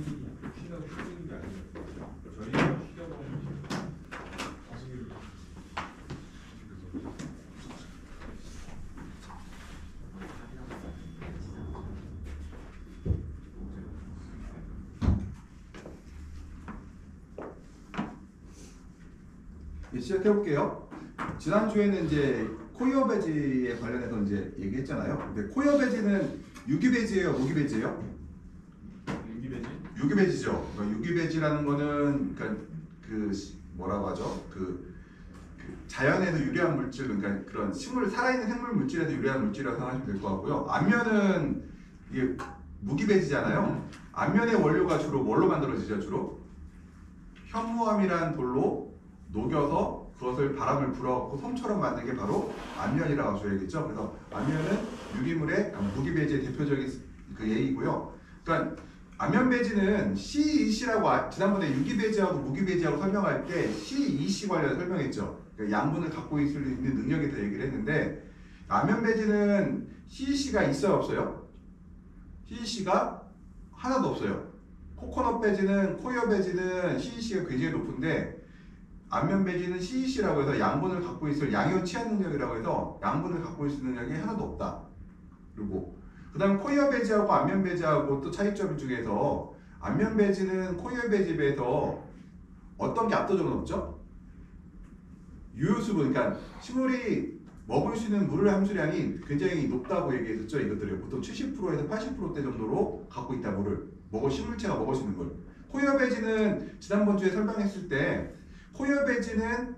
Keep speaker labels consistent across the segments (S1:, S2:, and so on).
S1: 쉬는 게 아니에요. 저희가 쉬려고 하는 거죠.
S2: 시작해 볼게요. 지난주에는 이제 코이어 배지에 관련해서 이제 얘기했잖아요. 근데 코이어 배지는 유기 배지예요, 무기 배지예요?
S1: 유기 배지?
S2: 유기 배지죠. 그러니까 유기 배지라는 거는 그러니까 그 뭐라고 하죠? 그 자연에서 유래한 물질, 그러니까 그런 식물 살아있는 생물 물질에서 유래한 물질이라고 생각하시면 될 것 같고요. 앞면은 이게 무기 배지잖아요. 앞면의 원료가 주로 뭘로 만들어지죠? 주로 현무암이라는 돌로 녹여서 그것을 바람을 불어갖고 솜처럼 만든 게 바로 안면이라고 하셔야겠죠. 그래서 안면은 유기물의 무기 배지의 대표적인 그 예이고요. 그러니까 안면 배지는 CEC라고 지난번에 유기 배지하고 무기 배지하고 설명할 때 CEC 관련 설명했죠. 그러니까 양분을 갖고 있을 수 있는 능력에 대해 얘기를 했는데 안면 배지는 CEC가 있어요, 없어요? CEC가 하나도 없어요. 코코넛 배지는 코이어 배지는 CEC가 굉장히 높은데 안면 배지는 CEC라고 해서 양분을 갖고 있을 양이온 치한 능력이라고 해서 양분을 갖고 있을 능력이 하나도 없다. 그리고 그 다음 코이어 배지하고 안면 배지하고 또 차이점 중에서 안면 배지는 코이어 배지에 비해서 어떤 게 압도적으로 높죠? 유효수분, 그러니까 식물이 먹을 수 있는 물의 함수량이 굉장히 높다고 얘기했었죠. 이것들이 보통 70%에서 80%대 정도로 갖고 있다. 물을 식물체가 먹을 수 있는 물. 코이어 배지는 지난번 주에 설명했을 때 코이어 배지는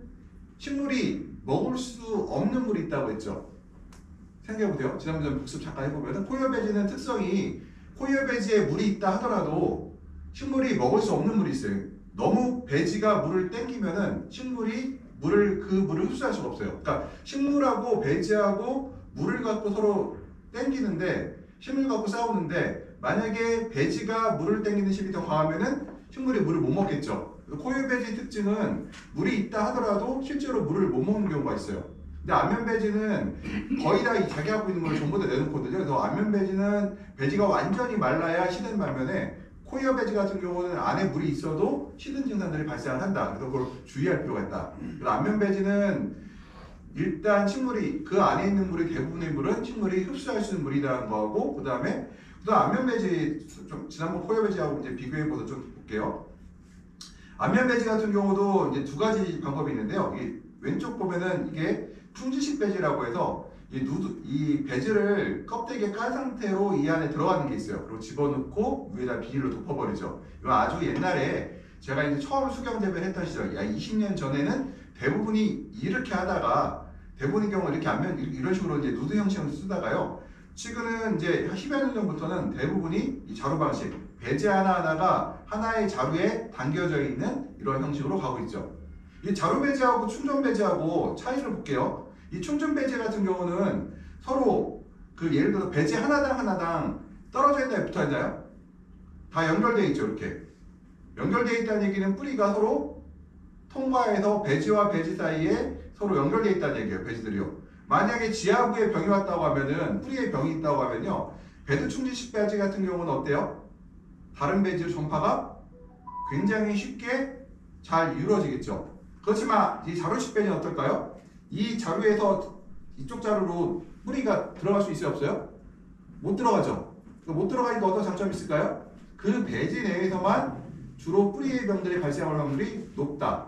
S2: 식물이 먹을 수 없는 물이 있다고 했죠. 생각해보세요. 지난번에 복습 잠깐 해보면 코이어 배지는 특성이 코이어 배지에 물이 있다 하더라도 식물이 먹을 수 없는 물이 있어요. 너무 배지가 물을 땡기면은 식물이 그 물을 흡수할 수가 없어요. 그러니까 식물하고 배지하고 물을 갖고 서로 땡기는데 식물 갖고 싸우는데 만약에 배지가 물을 땡기는 힘이 더 강하면은 식물이 물을 못 먹겠죠. 코이어 배지의 특징은 물이 있다 하더라도 실제로 물을 못 먹는 경우가 있어요. 근데 안면 배지는 거의 다 자기 갖고 있는 물을 전부 다 내놓거든요. 그래서 안면 배지는 배지가 완전히 말라야 시든 반면에 코이어 배지 같은 경우는 안에 물이 있어도 시든 증상들이 발생을 한다. 그래서 그걸 주의할 필요가 있다. 그래서 안면 배지는 일단 식물이 그 안에 있는 물의 대부분의 물은 식물이 흡수할 수 있는 물이라는 거하고 그 다음에 안면 배지 좀 지난번 코이어 배지하고 이제 비교해보서 좀 볼게요. 안면 배지 같은 경우도 이제 두 가지 방법이 있는데요. 왼쪽 보면은 이게 충지식 배지라고 해서 이 배지를 껍데기에 깐 상태로 이 안에 들어가는 게 있어요. 그리고 집어넣고 위에다 비닐로 덮어버리죠. 이건 아주 옛날에 제가 이제 처음 수경 재배를 했던 시절, 20년 전에는 대부분이 이렇게 하다가 대부분의 경우 이렇게 안면 이런 식으로 이제 누드 형식으로 쓰다가요. 지금은 이제 10여 년 전부터는 대부분이 이 자루 방식, 배지 하나하나가 하나의 자루에 담겨져 있는 이런 형식으로 가고 있죠. 이 자루 배지하고 충전 배지하고 차이를 볼게요. 이 충전 배지 같은 경우는 서로 예를 들어 배지 하나당 떨어져 있나요? 붙어 있나요? 다 연결되어 있죠. 이렇게 연결되어 있다는 얘기는 뿌리가 서로 통과해서 배지와 배지 사이에 서로 연결되어 있다는 얘기예요. 배지들이요. 만약에 지하부에 병이 왔다고 하면은 뿌리에 병이 있다고 하면요. 배드 충지식 배지 같은 경우는 어때요? 다른 배지 전파가 굉장히 쉽게 잘 이루어지겠죠. 그렇지만 이 자루식 배지는 어떨까요? 이 자루에서 이쪽 자루로 뿌리가 들어갈 수 있어요? 없어요? 못 들어가죠. 못 들어가니까 어떤 장점이 있을까요? 그 배지 내에서만 주로 뿌리의 병들이 발생할 확률이 높다.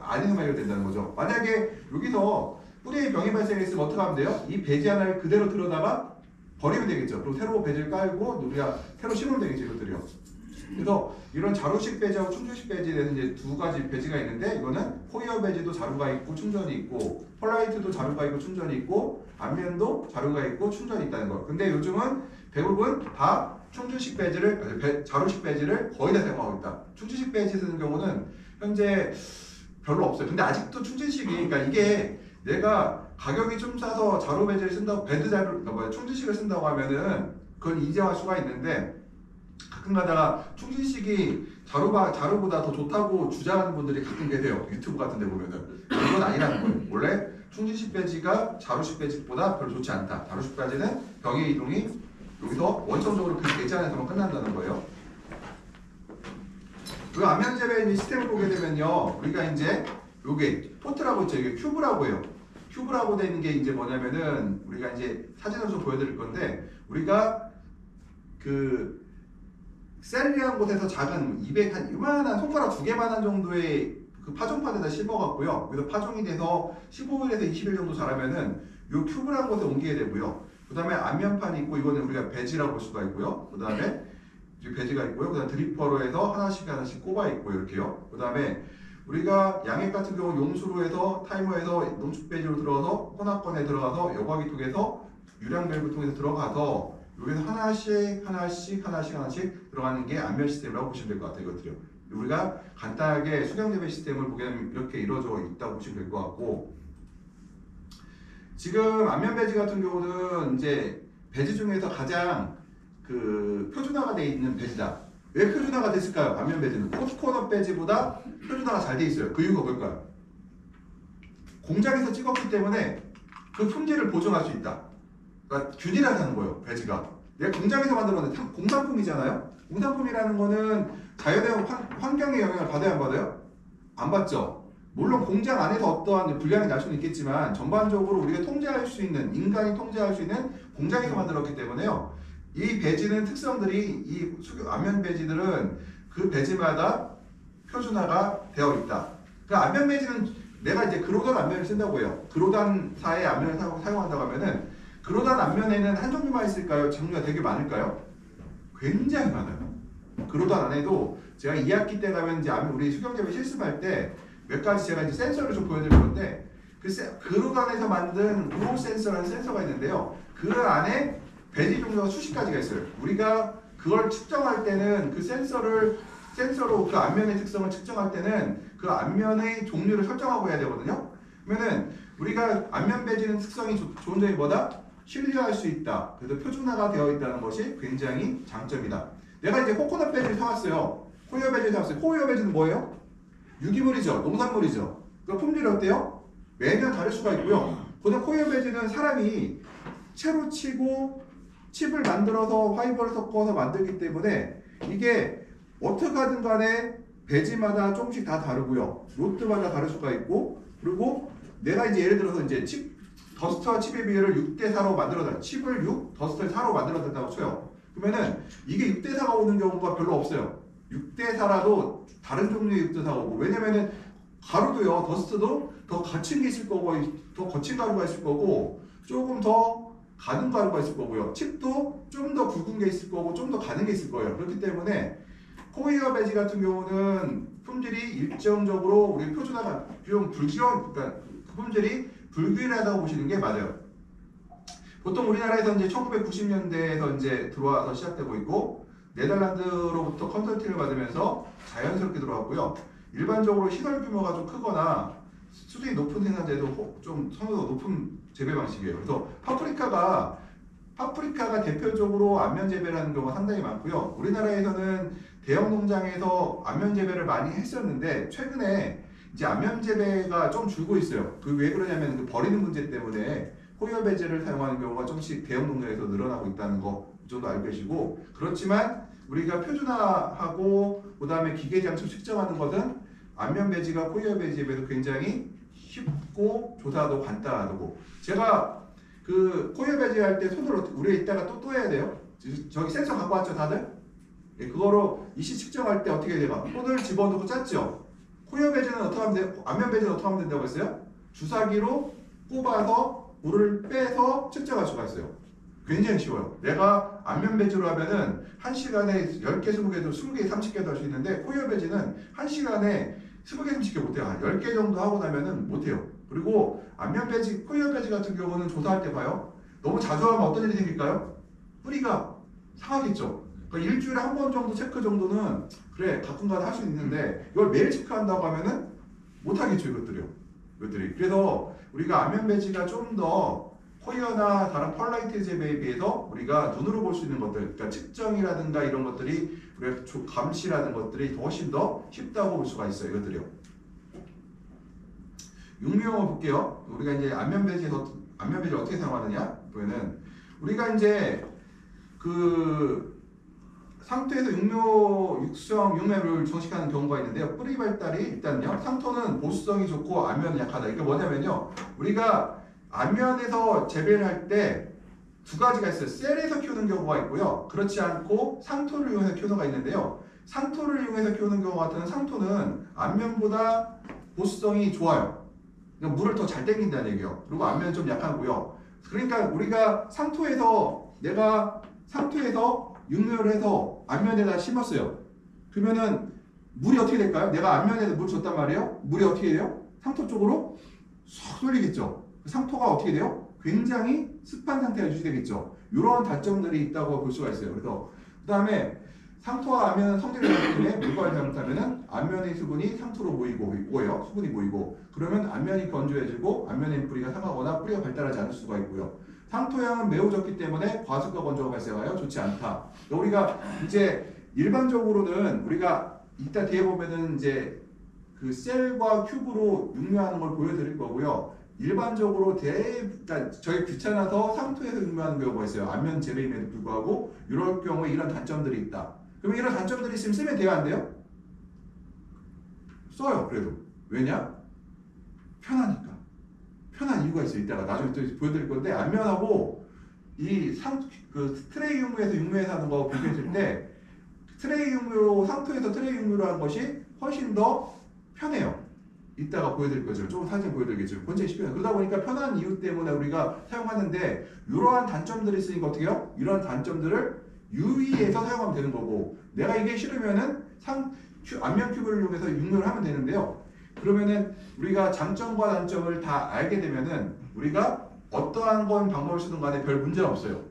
S2: 안에서만 해결된다는 거죠. 만약에 여기서 뿌리의 병이 발생했으면 어떻게 하면 돼요? 이 배지 하나를 그대로 들여다가 버리면 되겠죠. 그리고 새로 배지를 깔고 우리가 새로 심으면 되겠죠. 이것들이요. 그래서 이런 자루식 배지하고 충전식 배지에 대해서 이제 두 가지 배지가 있는데 이거는 코이어 배지도 자루가 있고 충전이 있고 폴라이트도 자루가 있고 충전이 있고 안면도 자루가 있고 충전이 있다는 거. 근데 요즘은 대부분 다 충전식 배지를 자루식 배지를 거의 다 사용하고 있다. 충전식 배지 쓰는 경우는 현재 별로 없어요. 근데 아직도 충전식이 그러니까 이게 내가 가격이 좀 싸서 자루 배지를 쓴다고 충전식을 쓴다고 하면은 그건 인정할 수가 있는데 가끔 가다가 충진식이 자루보다 더 좋다고 주장하는 분들이 가끔 계세요. 유튜브 같은 데 보면은. 그건 아니라는 거예요. 원래 충진식 배지가 자루식 배지보다 별로 좋지 않다. 자루식 배지는 병의 이동이 여기서 원천적으로 그 배지 안에서만 끝난다는 거예요. 그 안면 재배 시스템을 보게 되면요, 우리가 이제 요게 포트라고 있죠. 이게 큐브라고 해요. 큐브라고 되는 게 이제 뭐냐면은 우리가 이제 사진을 좀 보여드릴 건데 우리가 그 셀이라는 곳에서 작은 200 한 이만한 손가락 2개만한 정도의 그 파종판에다 심어갖고요. 그래서 파종이 돼서 15일에서 20일 정도 자라면은 요 큐브라는 곳에 옮기게 되고요. 그 다음에 안면판이 있고 이거는 우리가 배지라고 볼 수가 있고요. 그 다음에 배지가 있고요. 그 다음에 드리퍼로 해서 하나씩 꼽아 있고 이렇게요. 그 다음에 우리가 양액 같은 경우 용수로 해서 타이머에서 농축 배지로 들어가서 혼합건에 들어가서 여과기 통해서 유량 밸브 통해서 들어가서 여기서 하나씩 들어가는 게 안면 시스템이라고 보시면 될 것 같아요. 이것들이요. 우리가 간단하게 수경 재배 시스템을 보게 되면 이렇게 이루어져 있다고 보시면 될 것 같고, 지금 안면 배지 같은 경우는 이제 배지 중에서 가장 그 표준화가 되어 있는 배지다. 왜 표준화가 됐을까요? 안면 배지는 코너 배지보다 표준화가 잘 돼 있어요. 그 이유가 뭘까요? 공장에서 찍었기 때문에 그 품질을 보증할 수 있다. 그러니까 균일하다는 거예요. 배지가. 내가 공장에서 만들었는데 공산품이잖아요. 공산품이라는 거는 자연의 환경의 영향을 받아야 안 받아요? 안 받죠. 물론 공장 안에서 어떠한 불량이 날 수는 있겠지만 전반적으로 우리가 통제할 수 있는, 인간이 통제할 수 있는 공장에서 만들었기 때문에요. 이 배지는 특성들이, 이 안면 배지들은 그 배지마다 표준화가 되어 있다. 그 안면 배지는 내가 이제 그로단 안면을 쓴다고 해요. 그로단사의 안면을 사용한다고 하면은 그로단 안면에는 한 종류만 있을까요? 종류가 되게 많을까요? 굉장히 많아요. 그로단 안에도 제가 2학기 때 가면 이제 우리 수경재배 실습할 때 몇 가지 제가 이제 센서를 좀 보여드릴 건데, 그로단에서 만든 우로 센서라는 센서가 있는데요. 그 안에 배지 종류가 수십 가지가 있어요. 우리가 그걸 측정할 때는 그 센서로 그 안면의 특성을 측정할 때는 그 안면의 종류를 설정하고 해야 되거든요. 그러면은 우리가 안면 배지는 특성이 좋은 점이 뭐다? 신뢰할 수 있다. 그래서 표준화가 되어 있다는 것이 굉장히 장점이다. 내가 이제 코코넛 배지를 사왔어요. 코이어 배지를 사왔어요. 코이어 배지는 뭐예요? 유기물이죠. 농산물이죠. 그 품질이 어때요? 매년 다를 수가 있고요. 그다음 코이어 배지는 사람이 채로 치고 칩을 만들어서 파이버를 섞어서 만들기 때문에 이게 어떻게 하든 간에 배지마다 조금씩 다 다르고요. 로트마다 다를 수가 있고, 그리고 내가 이제 예를 들어서 이제 더스트와 칩의 비율을 6대4로 만들어달라. 칩을 6, 더스트를 4로 만들어달라고 쳐요. 그러면은 이게 6대4가 오는 경우가 별로 없어요. 6대4라도 다른 종류의 6대4가 오고, 왜냐면은 가루도요, 더스트도 더 거친 게 있을 거고, 더 거친 가루가 있을 거고, 조금 더 가는 가루가 있을 거고요. 칩도 좀 더 굵은 게 있을 거고, 좀 더 가는 게 있을 거예요. 그렇기 때문에 코이어 배지 같은 경우는 품질이 일정적으로 우리 표준화가 좀 그러니까 그 품질이 불균하다고 보시는 게 맞아요. 보통 우리나라에서 이제 1990년대에서 이제 들어와서 시작되고 있고, 네덜란드로부터 컨설팅을 받으면서 자연스럽게 들어왔고요. 일반적으로 시설 규모가 좀 크거나 수준이 높은 생산자에도 좀 선호도가 높은 재배 방식이에요. 그래서 파프리카가 대표적으로 안면 재배를 하는 경우가 상당히 많고요. 우리나라에서는 대형 농장에서 안면 재배를 많이 했었는데 최근에 이제 안면 재배가 좀 줄고 있어요. 그 왜 그러냐면 그 버리는 문제 때문에 코이어 배지를 사용하는 경우가 조금씩 대형 농장에서 늘어나고 있다는 거 이 정도 알고 계시고, 그렇지만 우리가 표준화하고 그 다음에 기계 장치 측정하는 것은 안면 배지가 코이어 배지에 비해서 굉장히 쉽고 조사도 간단하고, 제가 그 코이어 배지 할 때 손으로 우리 이따가 또 해야 돼요. 저기 센서 갖고 왔죠 다들? 예, 그거로 이시 측정할 때 어떻게 돼요? 손을 집어넣고 짰죠. 코이어 배지는 어떻게 하면 돼요? 안면 배지는 어떻게 하면 된다고 했어요? 주사기로 꼽아서 물을 빼서 측정할 수가 있어요. 굉장히 쉬워요. 내가 안면 배지로 하면은 1시간에 10개, 20개도 20개, 30개도 할 수 있는데 코이어 배지는 1시간에 20개, 30개 못해요. 한 10개 정도 하고 나면은 못해요. 그리고 안면 배지, 코이어 배지 같은 경우는 조사할 때 봐요. 너무 자주 하면 어떤 일이 생길까요? 뿌리가 상하겠죠. 그러니까 일주일에 한 번 정도 체크 정도는 그래 가끔가다 할 수 있는데 이걸 매일 체크한다고 하면은 못하겠죠 이것들이. 그래서 우리가 안면 배지가 좀 더 코이어나 다른 펄라이트 재배에 비해서 우리가 눈으로 볼 수 있는 것들, 그러니까 측정이라든가 이런 것들이 우리가 감시라는 것들이 훨씬 더 쉽다고 볼 수가 있어요. 이것들이요. 육류용어 볼게요. 우리가 이제 안면 배지를 어떻게 사용하느냐 보면은 우리가 이제 그 상토에서 육성, 육매를 정식하는 경우가 있는데요. 뿌리 발달이 일단요. 상토는 보수성이 좋고 안면은 약하다. 이게 뭐냐면요. 우리가 안면에서 재배를 할 때 두 가지가 있어요. 셀에서 키우는 경우가 있고요. 그렇지 않고 상토를 이용해서 키우는 경우가 있는데요. 상토를 이용해서 키우는 경우 같은 상토는 안면보다 보수성이 좋아요. 그러니까 물을 더 잘 땡긴다는 얘기예요. 그리고 안면은 좀 약하고요. 그러니까 우리가 내가 상토에서 육묘를 해서 안면에다 심었어요. 그러면은 물이 어떻게 될까요? 내가 안면에다 물 줬단 말이에요. 물이 어떻게 돼요? 상토 쪽으로 쏙 쏠리겠죠. 상토가 어떻게 돼요? 굉장히 습한 상태가 유지되겠죠. 이런 단점들이 있다고 볼 수가 있어요. 그래서 그 다음에 상토와 안면은 성질이 다르기 때문에 물과를 잘못하면은 안면의 수분이 상토로 모여요. 수분이 모이고 그러면 안면이 건조해지고 안면의 뿌리가 상하거나 뿌리가 발달하지 않을 수가 있고요. 상토양은 매우 적기 때문에 과습과 건조가 발생하여 좋지 않다. 우리가 이제 일반적으로는 우리가 이따 뒤에 보면은 이제 그 셀과 큐브로 육묘하는 걸 보여드릴 거고요. 일반적으로 그러니까 저희 귀찮아서 상토에서 육묘하는 경우가 있어요. 안면 재배임에도 불구하고 이럴 경우에 이런 단점들이 있다. 그러면 이런 단점들이 있으면 쓰면 돼요, 안 돼요? 써요. 그래도 왜냐? 편하니까. 편한 이유가 있어요. 이따가 나중에 또 보여드릴 건데 안면하고 트레이 육묘에서 육묘해서 하는 거 비교했을 때 트레이 육묘 상토에서 트레이 육묘로 하는 것이 훨씬 더 편해요. 이따가 보여드릴 거죠. 조금 사진 보여드리겠죠. 굉장히 쉽게. 그러다 보니까 편한 이유 때문에 우리가 사용하는데 이러한 단점들이 있으니까 어떻게 해요? 이런 단점들을 유의해서 사용하면 되는 거고 내가 이게 싫으면은 안면 큐브를 이용해서 육묘를 하면 되는데요. 그러면은 우리가 장점과 단점을 다 알게 되면은 우리가 어떠한 건 방법을 쓰든 간에 별 문제는 없어요.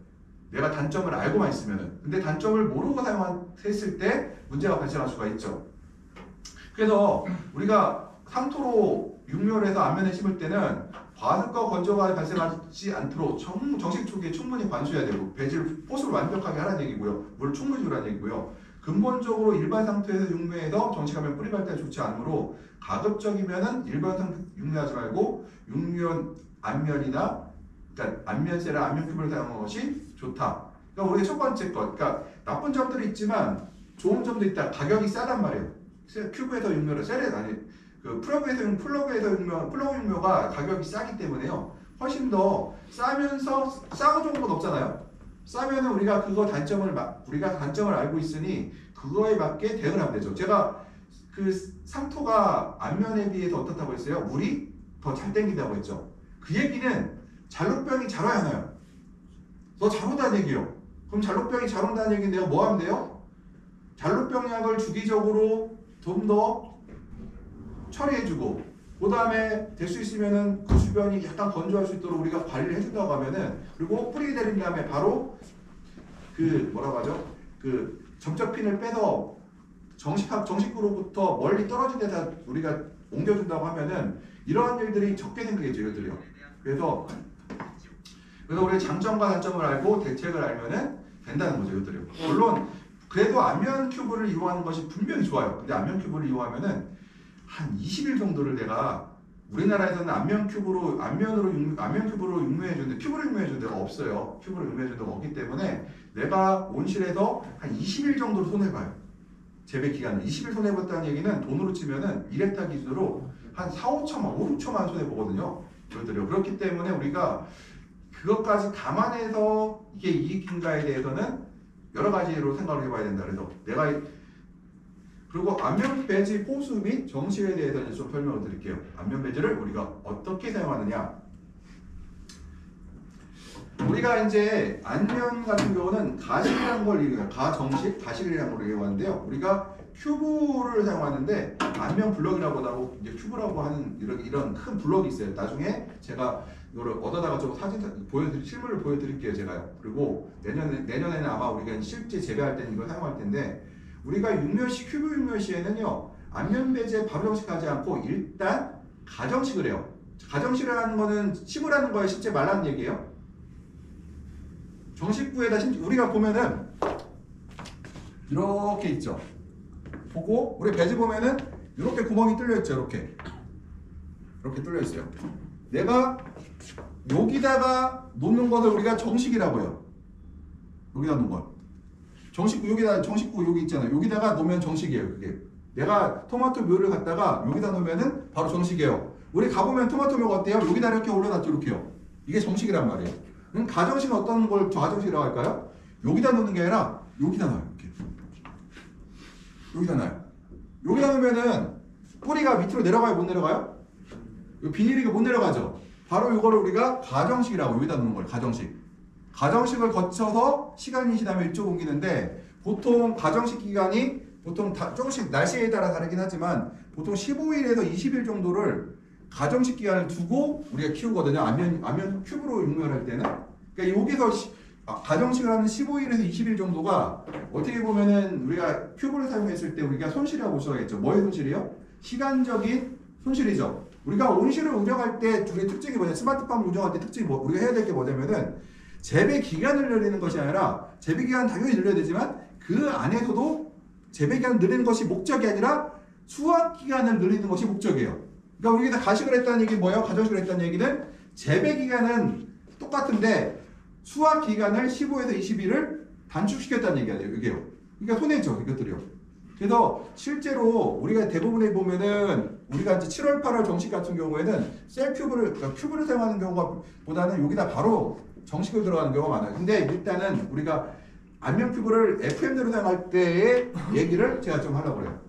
S2: 내가 단점을 알고만 있으면은. 근데 단점을 모르고 사용했을 때 문제가 발생할 수가 있죠. 그래서 우리가 상토로 육묘를 해서 안면에 심을 때는 과습과 건조가 발생하지 않도록 정식 초기에 충분히 관수해야 되고 배질 포수를 완벽하게 하라는 얘기고요. 물을 충분히 주라는 얘기고요. 근본적으로 일반 상토에서 육묘해서 정식하면 뿌리 발달이 좋지 않으므로 가급적이면은 일반 상토 육묘하지 말고 육묘 안면이나 그러니까 안면세라 안면 큐브를 사용하는 것이 좋다. 그러니까 우리가 첫 번째 것, 그러니까 나쁜 점들이 있지만 좋은 점도 있다. 가격이 싸단 말이에요. 큐브에서 육묘를 플러그에서 육묘가 가격이 싸기 때문에요. 훨씬 더 싸면서 싸고 좋은 건 없잖아요. 싸면은 우리가 우리가 단점을 알고 있으니 그거에 맞게 대응을 하면 되죠. 제가 그 상토가 안면에 비해서 어떻다고 했어요? 물이 더 잘 땡긴다고 했죠. 그 얘기는 잔록병이 잘 와야 하나요? 더 잘 온다는 얘기예요. 그럼 잔록병이 잘 온다는 얘기는 내가 뭐 하면 돼요? 잔록병 약을 주기적으로 좀 더 처리해주고 그 다음에 될 수 있으면은 그 주변이 약간 건조할 수 있도록 우리가 관리를 해준다고 하면은 그리고 뿌리 내린 다음에 바로 뭐라고 하죠? 점적핀을 빼서 정식으로부터 멀리 떨어진 데다 우리가 옮겨준다고 하면은 이러한 일들이 적게 생기겠죠, 이것들이요. 그래서 우리가 장점과 단점을 알고 대책을 알면은 된다는 거죠, 이것들이요. 물론 그래도 안면 큐브를 이용하는 것이 분명히 좋아요. 근데 안면 큐브를 이용하면은 한 20일 정도를 내가 우리나라에서는 안면 큐브로 육묘해 주는데 큐브로 육묘해 주는 데가 없어요. 큐브로 육묘해 주는 데가 없기 때문에 내가 온실에서 한 20일 정도를 손해봐요. 재배 기간을 20일 손해봤다는 얘기는 돈으로 치면은 1헥타 기준으로 한 5, 6초만 손해보거든요. 그렇기 때문에 우리가 그것까지 감안해서 이게 이익인가에 대해서는 여러 가지로 생각을 해봐야 된다. 그래서 그리고 안면 배지 호수 및 정식에 대해서 좀 설명을 드릴게요. 안면 배지를 우리가 어떻게 사용하느냐. 우리가 이제 안면 같은 경우는 가식이라는 걸 이용해요. 가식이라는 걸 이용하는데요. 우리가 큐브를 사용하는데 안면 블럭이라고 하고 이제 큐브라고 하는 이런 큰 블럭이 있어요. 나중에 제가 이거를 얻어다가 좀 실물을 보여드릴게요, 제가요. 그리고 내년에는 아마 우리가 실제 재배할 때는 이걸 사용할 텐데 우리가 큐브 육묘시에는요 안면 배지에 바로 정식하지 않고 일단 가정식을 해요. 가정식을 하는 거는 심으라는 거에 실제 말라는 얘기예요. 정식부에다 우리가 보면은 이렇게 있죠. 보고 우리 배지 보면은 이렇게 구멍이 뚫려 있죠. 이렇게 뚫려 있어요. 내가 여기다가 놓는 것을 우리가 정식이라고 해요. 여기다 놓은 걸. 정식구 여기다 정식구 여기 있잖아요. 여기다가 놓으면 정식이에요. 그게 내가 토마토 묘를 갖다가 여기다 놓으면은 바로 정식이에요. 우리 가보면 토마토 묘가 어때요? 여기다 이렇게 올려놨죠. 이렇게요. 이게 정식이란 말이에요. 그럼 가정식은 어떤 걸 가정식이라고 할까요? 여기다 놓는 게 아니라 여기다 놔요. 이렇게 여기다 놔요. 여기다 놓으면은 뿌리가 밑으로 내려가요? 못 내려가요? 비닐이 못 내려가죠. 바로 이거를 우리가 가정식이라고 여기다 놓는 걸 가정식. 가정식을 거쳐서 시간이 지나면 이쪽 옮기는데 보통 가정식 기간이 보통 조금씩 날씨에 따라 다르긴 하지만 보통 15일에서 20일 정도를 가정식 기간을 두고 우리가 키우거든요. 안면 큐브로 육묘할 때는. 그러니까 여기서 가정식을 하는 15일에서 20일 정도가 어떻게 보면은 우리가 큐브를 사용했을 때 우리가 손실이라고 보셔야겠죠. 뭐의 손실이요? 시간적인 손실이죠. 우리가 온실을 운영할 때 우리의 특징이 뭐냐? 스마트팜을 운영할 때 특징이 뭐 우리가 해야 될 게 뭐냐면은 재배 기간을 늘리는 것이 아니라 재배 기간 당연히 늘려야 되지만 그 안에서도 재배 기간을 늘리는 것이 목적이 아니라 수확 기간을 늘리는 것이 목적이에요. 그러니까 우리가 가식을 했다는 얘기 뭐예요? 가정식을 했다는 얘기는 재배 기간은 똑같은데 수확 기간을 15에서 20일을 단축시켰다는 얘기예요. 이게요. 그러니까 손해죠. 이것들이요. 그래서 실제로 우리가 대부분에 보면은 우리가 이제 7월, 8월 정식 같은 경우에는 셀큐브를 그러니까 큐브를 사용하는 경우가 보다는 여기다 바로 정식으로 들어가는 경우가 많아요. 근데 일단은 우리가 안면 큐브를 FM대로 사용할 때의 얘기를 제가 좀 하려고 그래요.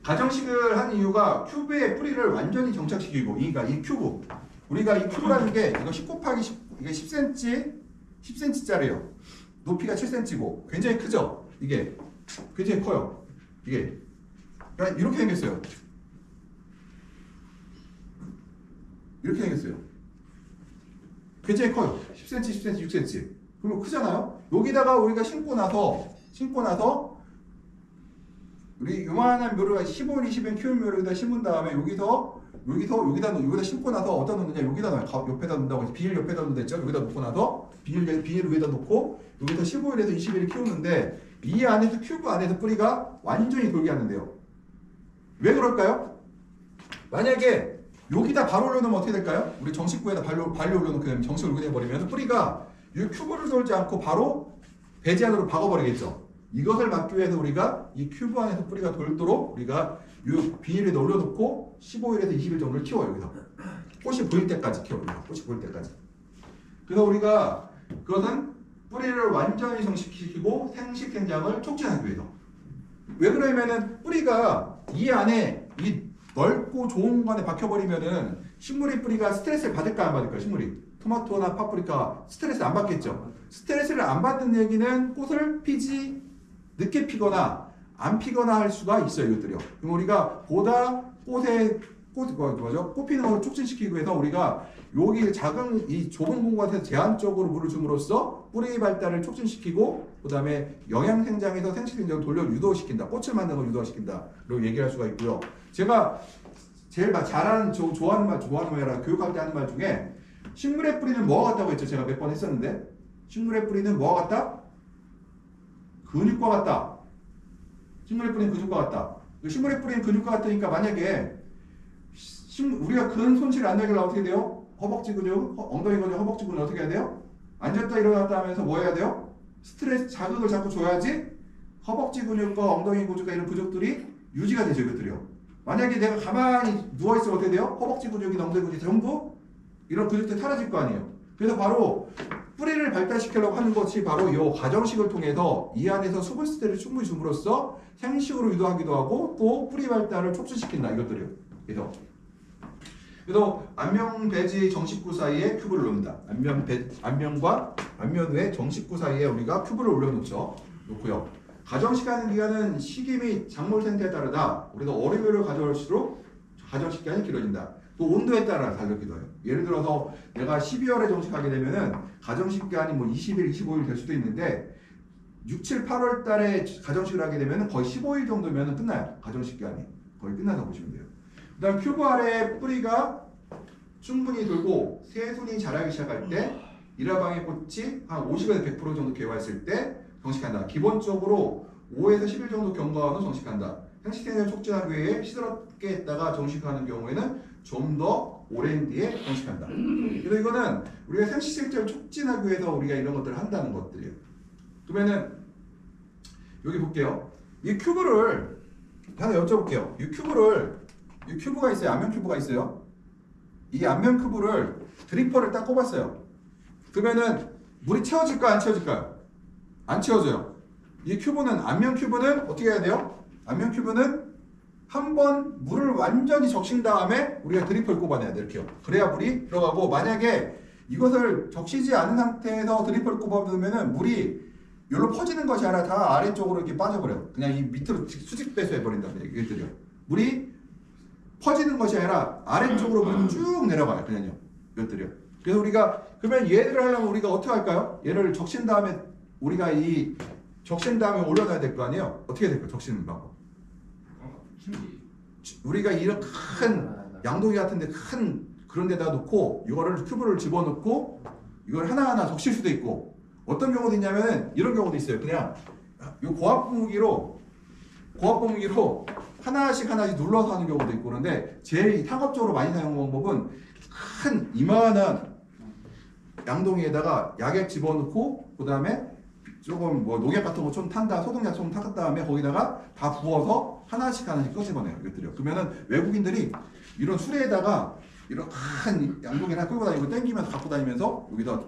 S2: 가정식을 한 이유가 큐브의 뿌리를 완전히 정착시키고, 그러니까 이 큐브, 우리가 이 큐브라는 게 이거 10 곱하기 10, 이게 10cm짜리예요. 높이가 7cm고 굉장히 크죠. 이게 굉장히 커요. 이게 그러니까 이렇게 생겼어요. 이렇게 생겼어요. 굉장히 커요. 10cm, 10cm, 6cm. 그리고 크잖아요. 여기다가 우리가 심고 나서 우리 요만한 묘를 15일, 20일 키운 묘를 여기다 심은 다음에 여기다 심고 나서 어디다 놓느냐? 여기다 놔요. 옆에다 놓는다고 해서 비닐 옆에다 놓는다 했죠. 여기다 놓고 나서 비닐 위에다 놓고 여기서 15일에서 20일을 키우는데 이 안에서 큐브 안에서 뿌리가 완전히 돌게 하는데요. 왜 그럴까요? 만약에 여기다 바로 올려놓으면 어떻게 될까요? 우리 정식구에다 발로 올려놓고 정식을 여기다 해버리면 뿌리가 이 큐브를 돌지 않고 바로 배지 안으로 박아버리겠죠. 이것을 막기 위해서 우리가 이 큐브 안에서 뿌리가 돌도록 우리가 이 비닐에 올려놓고 15일에서 20일 정도를 키워요. 여기서 꽃이 보일 때까지 키워요. 꽃이 보일 때까지. 그래서 우리가 그것은 뿌리를 완전히 정식시키고 생식 생장을 촉진하기 위해서. 왜 그러냐면은 뿌리가 이 안에 이 넓고 좋은 거 안에 박혀버리면은 식물의 뿌리가 스트레스를 받을까 안 받을까요? 식물이 토마토나 파프리카 스트레스를 안 받겠죠. 스트레스를 안 받는 얘기는 꽃을 피지 늦게 피거나 안 피거나 할 수가 있어요. 이것들이요. 그럼 우리가 보다 꽃 피는 걸 촉진시키기 위해서 우리가 여기 작은 이 좁은 공간에서 제한적으로 물을 줌으로써 뿌리 발달을 촉진시키고 그 다음에 영양 생장에서 생식 생장을 돌려 유도시킨다. 꽃을 만드는 걸 유도시킨다. 라고 얘기할 수가 있고요. 제가 제일 잘하는 좋아하는 말이라 교육할 때 하는 말 중에 식물의 뿌리는 뭐가 같다고 했죠? 제가 몇 번 했었는데 식물의 뿌리는 뭐가 같다? 근육과 같다. 식물의 뿌리는 근육과 같다. 식물의 뿌리는 근육과 같으니까 만약에 우리가 근 손실 안 나게 어떻게 돼요? 허벅지 근육, 엉덩이 근육, 허벅지 근육 어떻게 해야 돼요? 앉았다 일어났다 하면서 뭐 해야 돼요? 스트레스 자극을 자꾸 줘야지 허벅지 근육과 엉덩이 근육과 이런 근육들이 유지가 되죠. 이것들이요. 만약에 내가 가만히 누워있으면 어떻게 돼요? 허벅지 근육이나 엉덩이 근육이 전부 이런 근육들이 사라질 거 아니에요. 그래서 바로 뿌리를 발달시키려고 하는 것이 바로 이 가정식을 통해서 이 안에서 수분스테를 충분히 줌으로써 생식으로 유도하기도 하고 또 뿌리 발달을 촉진시킨다. 이것들이요. 그래서 안면 배지 정식구 사이에 큐브를 놓는다. 안면과 안면 외 정식구 사이에 우리가 큐브를 놓고요. 가정식 하는 기간은 시기 및 작물 상태에 따르다 우리가 어류를 가져올수록 가정식 기간이 길어진다. 또 온도에 따라 다르기도 해요. 예를 들어서 내가 12월에 정식하게 되면은 가정식 기간이 뭐 20일, 25일 될 수도 있는데 6, 7, 8월 달에 가정식을 하게 되면은 거의 15일 정도면은 끝나요. 가정식 기간이 거의 끝나서 보시면 돼요. 그 다음 큐브 아래 뿌리가 충분히 돌고 새순이 자라기 시작할 때 일화방의 꽃이 한 50에서 100% 정도 개화했을 때 정식한다. 기본적으로 5에서 10일 정도 경과하고 정식한다. 생식생장을 촉진하기 위해 시들었게 했다가 정식하는 경우에는 좀 더 오랜 뒤에 정식한다. 그래서 이거는 우리가 생식생장을 촉진하기 위해서 우리가 이런 것들을 한다는 것들이에요. 그러면은 여기 볼게요. 이 큐브를 하나 여쭤볼게요. 이 큐브가 있어요. 앞면 큐브가 있어요. 이 앞면 큐브를 드리퍼를 딱 꼽았어요. 그러면은 물이 채워질까요? 안 채워질까요? 안 채워져요. 이 큐브는 앞면 큐브는 어떻게 해야 돼요? 앞면 큐브는 한번 물을 완전히 적신 다음에 우리가 드리퍼를 꼽아내야 돼요. 이렇게요. 그래야 물이 들어가고, 만약에 이것을 적시지 않은 상태에서 드리퍼를 꼽아두면은 물이 여기로 퍼지는 것이 아니라 다 아래쪽으로 이렇게 빠져버려요. 그냥 이 밑으로 수직 배수해버린다면 이것들이요. 물이 퍼지는 것이 아니라 아래쪽으로 물이 쭉 내려가요. 그냥요. 이것들이요. 그래서 우리가 그러면 얘를 하려면 우리가 어떻게 할까요? 얘를 적신 다음에 우리가 이 적신 다음에 올려놔야 될 거 아니에요? 어떻게 될까요? 적시는 방법. 우리가 이런 큰 양동이 같은데 큰 그런 데다 놓고 이거를 큐브를 집어넣고 이걸 하나하나 적실 수도 있고, 어떤 경우도 있냐면은 이런 경우도 있어요. 그냥 이 고압 분무기로 하나씩 눌러서 하는 경우도 있고, 그런데 제일 상업적으로 많이 사용하는 방법은 큰 이만한 양동이에다가 약액 집어넣고 그 다음에 조금 뭐 농약 같은 거 좀 탄다, 소독약 좀 탔다 다음에 거기다가 다 부어서 하나씩 꺼집어내요. 이것들이요. 그러면은 외국인들이 이런 수레에다가 이런 큰 양동이를 끌고 다니고 땡기면서 갖고 다니면서 여기다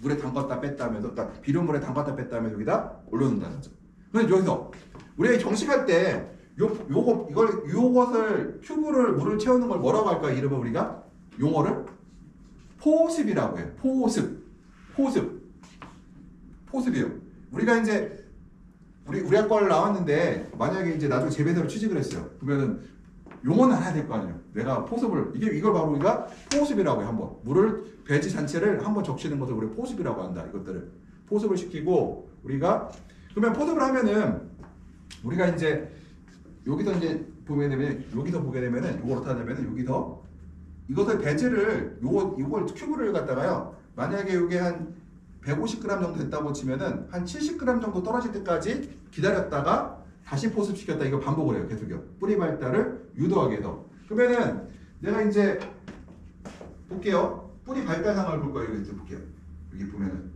S2: 물에 담갔다 뺐다 하면서, 그러니까 비료물에 담갔다 뺐다 하면서 여기다 올려놓는다는 거죠. 근데 여기서 우리가 정식할 때 요것을 큐브를 물을 채우는 걸 뭐라고 할까요? 이름을 우리가 용어를 포습이라고 해요. 포습이에요. 우리가 이제 우리 학과를 나왔는데 만약에 이제 나중에 재배사로 취직을 했어요. 그러면은 용어는 알아야 될 거 아니에요. 내가 포습을 이걸 바로 우리가 포습이라고 해요. 한번 물을 배지 전체를 한번 적시는 것을 우리가 포습이라고 한다. 이것들을 포습을 시키고, 우리가 그러면 포습을 하면은 우리가 이제 여기서 이제 보게 되면은 이걸 어떻게 하냐면은 여기서 이것을 배지를 요걸 큐브를 갖다가요. 만약에 이게 한 150g 정도 됐다고 치면은 한 70g 정도 떨어질 때까지 기다렸다가 다시 포습시켰다. 이거 반복을 해요. 계속요. 뿌리 발달을 유도하게 해서. 그러면은 내가 이제 볼게요. 뿌리 발달 상황을 볼 거예요. 여기 볼게요. 여기 보면은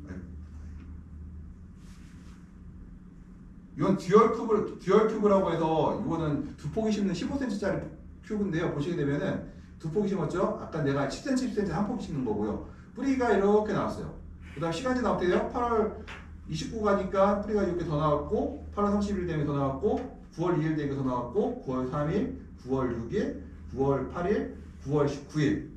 S2: 이건 듀얼 큐브라고 해서 이거는 두 폭이 심는 15cm짜리 큐브인데요. 보시게 되면은 두 폭이 심었죠. 아까 내가 10cm, 10cm 한 폭이 심는 거고요. 뿌리가 이렇게 나왔어요. 그 다음 시간이 어떻게 돼요? 8월 29 가니까 뿌리가 이렇게 더 나왔고, 8월 30일 되면 더 나왔고, 9월 2일 되면 더 나왔고, 9월 3일, 9월 6일, 9월 8일, 9월 19일.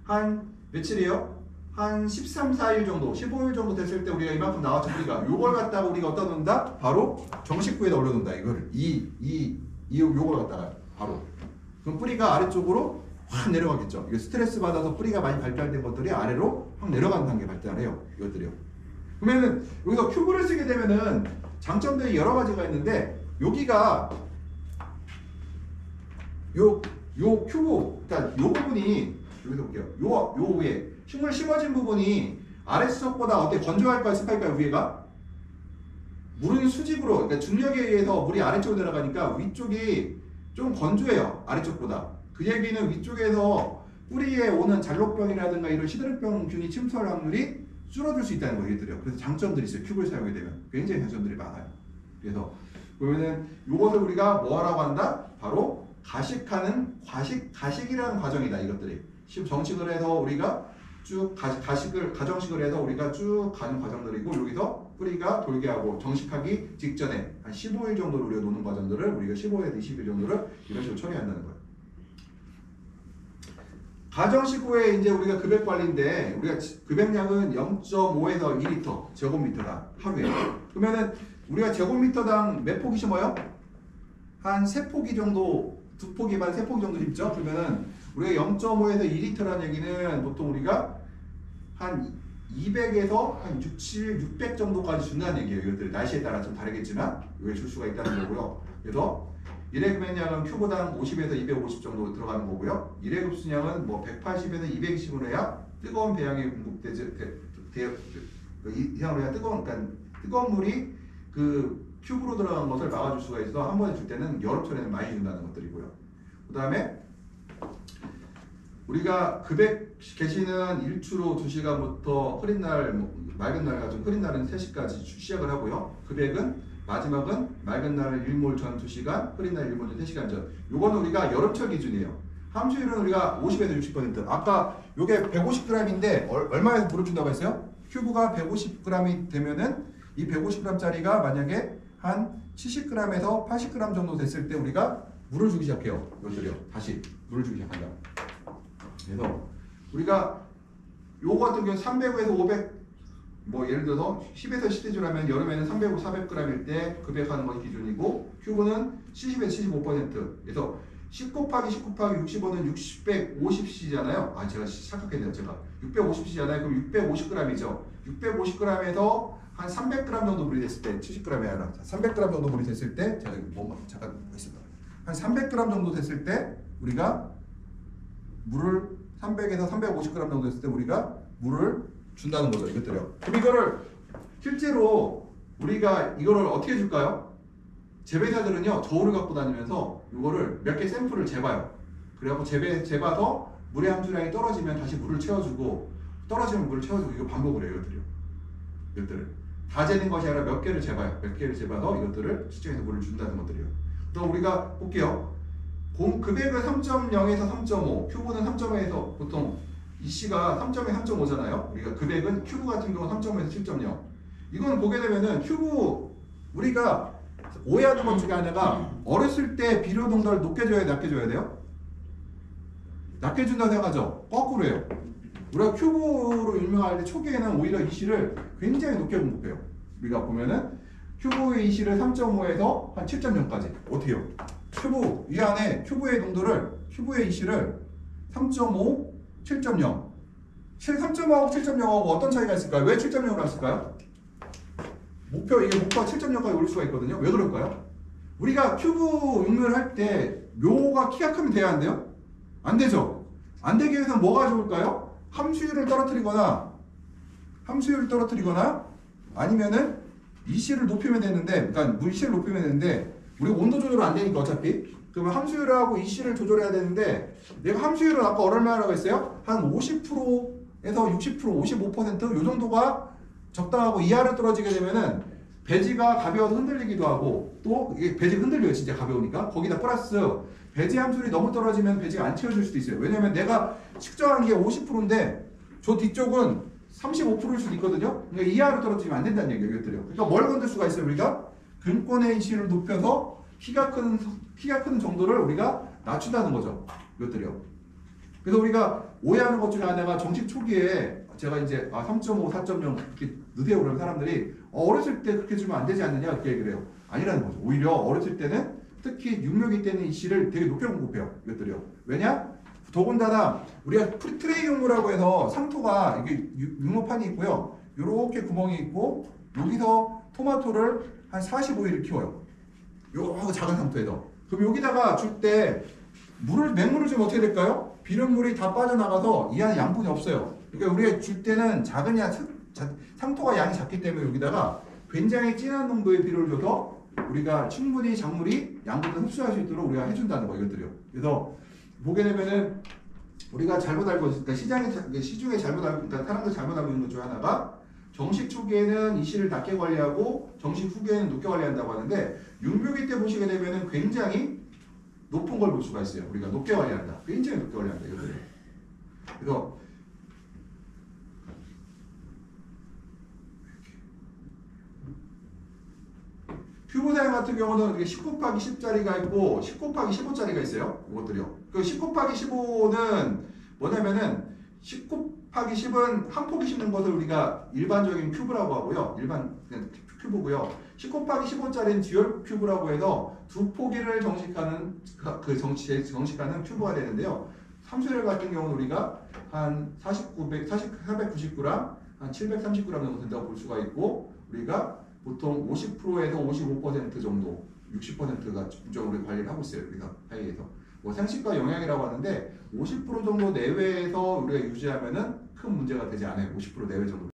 S2: 한 며칠이에요? 한 13, 4일 정도, 15일 정도 됐을 때 우리가 이만큼 나왔죠, 뿌리가. 요걸 갖다가 우리가 어디다 놓는다? 바로 정식구에다 올려놓는다. 이거를. 요걸 갖다가 바로. 그럼 뿌리가 아래쪽으로 확 내려가겠죠. 이거 스트레스 받아서 뿌리가 많이 발달된 것들이 아래로 확 내려가는 단계 발달해요. 이것들이요. 그러면은 여기서 큐브를 쓰게 되면은 장점들이 여러 가지가 있는데, 여기가 요 큐브, 그러니까 요 부분이 여기서 볼게요. 요 위에 식물 심어진 부분이 아래쪽보다 어때? 건조할까요? 습할까요? 위에가? 물은 수직으로, 그러니까 중력에 의해서 물이 아래쪽으로 내려가니까 위쪽이 좀 건조해요. 아래쪽보다. 그 얘기는 위쪽에서 뿌리에 오는 잘록병이라든가 이런 시드름병균이 침투할 확률이 줄어들 수 있다는 거예요. 그래서 장점들이 있어요. 큐브를 사용하게 되면 굉장히 장점들이 많아요. 그래서 보면은 이것을 우리가 뭐라고 한다? 바로 가식이라는 과정이다. 이것들이 정식을 해서 우리가 쭉 가정식을 해서 우리가 쭉 가는 과정들이고, 여기서 뿌리가 돌게 하고 정식하기 직전에 한 15일 정도를 우리가 노는 과정들을 우리가 15일에서 20일 정도를 이런 식으로 처리한다는 거예요. 가정식 후에 이제 우리가 급액 관리인데, 우리가 급액량은 0.5에서 2리터 제곱미터다 하루에. 그러면은 우리가 제곱미터당 몇 포기 심어요? 한 3포기 정도, 2포기 반 3포기 정도 심죠? 그러면은 우리가 0.5에서 2리터라는 얘기는 보통 우리가 한 200에서 한 600 정도까지 준다는 얘기예요. 이것들 날씨에 따라 좀 다르겠지만 이걸 줄 수가 있다는 거고요. 그래서 1회 급액량은 큐브당 50에서 250 정도 들어가는 거고요. 1회 급수량은 뭐 180에서 220으로 해야 뜨거운 배양에 공급되지, 이상으로 해야 뜨거운 물이 그 큐브로 들어간 것을 막아줄 수가 있어. 한 번에 줄 때는 여름철에는 많이 준다는 것들이고요. 그 다음에 우리가 급액 개시는 일주로 2시간부터 흐린 날, 맑은 날 가지고 흐린 날은 3시까지 시작을 하고요. 급액은 마지막은 맑은 날 1몰 전 2시간, 흐린 날 1몰 전 3시간 전. 요거는 우리가 여름철 기준이에요. 함수율은 우리가 50에서 60%. 아까 요게 150g인데 얼마에서 물을 준다고 했어요? 큐브가 150g이 되면은 이 150g짜리가 만약에 한 70g에서 80g 정도 됐을 때 우리가 물을 주기 시작해요. 이것들이요. 다시 물을 주기 시작한다. 그래서 우리가 요거 같은 경우는 300에서 500 뭐 예를 들어서 10에서 10대주라면 여름에는 300, 400g일 때 급액하는 것이 기준이고 큐브는 70에서 75%. 그래서 10 곱하기 10 곱하기 65는 650cc잖아요. 아 제가 착각했네요. 제가 650cc잖아요. 그럼 650g이죠. 650g에서 한 300g 정도 물이 됐을 때 70g이 아니라 300g 정도 물이 됐을 때 제가 뭐 잠깐 있습니다. 한 300g 정도 됐을 때 우리가 물을 300에서 350g 정도 됐을 때 우리가 물을 준다는 거죠. 이것들이요. 그럼 이거를 실제로 우리가 이거를 어떻게 줄까요? 재배사들은요 저울을 갖고 다니면서 이거를 몇 개 샘플을 재봐요. 그래갖고 재봐서 물의 함수량이 떨어지면 다시 물을 채워주고 떨어지면 물을 채워주고 이거 반복을 해요. 이것들을 다 재는 것이 아니라 몇 개를 재봐요. 몇 개를 재봐서 이것들을 측정해서 물을 준다는 것들이요. 또 우리가 볼게요. 급액은 3.0에서 3.5, 큐브는 3.5에서 보통 이 C가 3.2, 3.5잖아요. 우리가 급액은 큐브 같은 경우 3.5에서 7.0. 이건 보게 되면은 큐브 우리가 오해하는 것 중에 하나가 어렸을 때 비료 농도를 높게 줘야 낮게 줘야 돼요? 낮게 준다고 생각하죠? 거꾸로 해요. 우리가 큐브로 유명할 때 초기에는 오히려 이 C를 굉장히 높게 공급해요. 우리가 보면은 큐브의 이 C를 3.5에서 한 7.0까지. 어떻게 해요? 큐브 이 안에 큐브의 농도를 큐브의 이 C를 3.5, 7.0. 3.5하고 7.0하고 어떤 차이가 있을까요? 왜 7.0으로 했을까요? 이게 목표가 7.0까지 올 수가 있거든요. 왜 그럴까요? 우리가 큐브 육류를 할 때 묘가 키가 크면 돼야 안 돼요? 안 되죠? 안 되기 위해서는 뭐가 좋을까요? 함수율을 떨어뜨리거나 아니면은 이C를 높이면 되는데 그러니까 이C를 높이면 되는데 우리가 온도 조절 안 되니까 어차피 그러면 함수율하고 이C를 조절해야 되는데 내가 함수율은 아까 얼마라고 했어요? 한 50%에서 60%, 55%요 정도가 적당하고 이하로 떨어지게 되면은 배지가 가벼워서 흔들리기도 하고 또 이게 배지가 흔들려요. 진짜 가벼우니까. 거기다 플러스 배지 함수율이 너무 떨어지면 배지가 안 채워줄 수도 있어요. 왜냐면 내가 측정한 게 50%인데 저 뒤쪽은 35%일 수도 있거든요. 그러니까 이하로 떨어지면 안 된다는 얘기예요. 이것들이요. 그러니까 뭘 건들 수가 있어요. 우리가 근권의 이C를 높여서 키가 큰 정도를 우리가 낮춘다는 거죠. 이것들이요. 그래서 우리가 오해하는 것 중에 하나가 정식 초기에 제가 이제 3.5, 4.0 이렇게 느대요 그러면 사람들이 어렸을 때 그렇게 주면 안 되지 않느냐 이렇게 얘기를 해요. 아니라는 거죠. 오히려 어렸을 때는 특히 육묘기 때는 이 C를 되게 높게 공급해요. 이것들이요. 왜냐? 더군다나 우리가 트레이 육묘라고 해서 상토가 이게 육묘판이 있고요. 요렇게 구멍이 있고 여기서 토마토를 한 45일을 키워요. 요 작은 상토에서. 그럼 여기다가 줄 때 맹물을 주면 어떻게 될까요? 비눗물이 다 빠져나가서 이 안에 양분이 없어요. 그러니까 우리가 줄 때는 상토가 양이 작기 때문에 여기다가 굉장히 진한 농도의 비료를 줘서 우리가 충분히 작물이 양분을 흡수할 수 있도록 우리가 해준다는 거 이것들이요. 그래서 보게 되면은 우리가 잘못 알고 있으니까 시중에 잘못 알고 있으니까 사람들 잘못 알고 있는 것 중 하나가 정식 초기에는 이C를 낮게 관리하고 정식 후기에는 높게 관리한다고 하는데 육묘기 때 보시게 되면은 굉장히 높은 걸 볼 수가 있어요. 우리가 높게 관리한다. 굉장히 높게 관리한다. 이것들이요. 그래서 큐브 사용 같은 경우는 10 곱하기 10짜리가 있고 10 곱하기 15짜리가 있어요. 이것들이요. 그 10 곱하기 15는 뭐냐면은 10 곱하기 10은 한 포기 심는 것을 우리가 일반적인 큐브라고 하고요. 일반 그냥 큐브고요. 10 곱하기 15짜리는 듀얼 큐브라고 해서 두 포기를 정식하는 정식하는 큐브가 되는데요. 함수율 같은 경우는 우리가 한 490g, 한 730g 정도 된다고 볼 수가 있고 우리가 보통 50%에서 55% 정도, 60%가 우리 관리를 하고 있어요. 우리가 하이에서. 뭐 생식과 영양이라고 하는데 50% 정도 내외에서 우리가 유지하면은 큰 문제가 되지 않아요. 50% 내외 정도.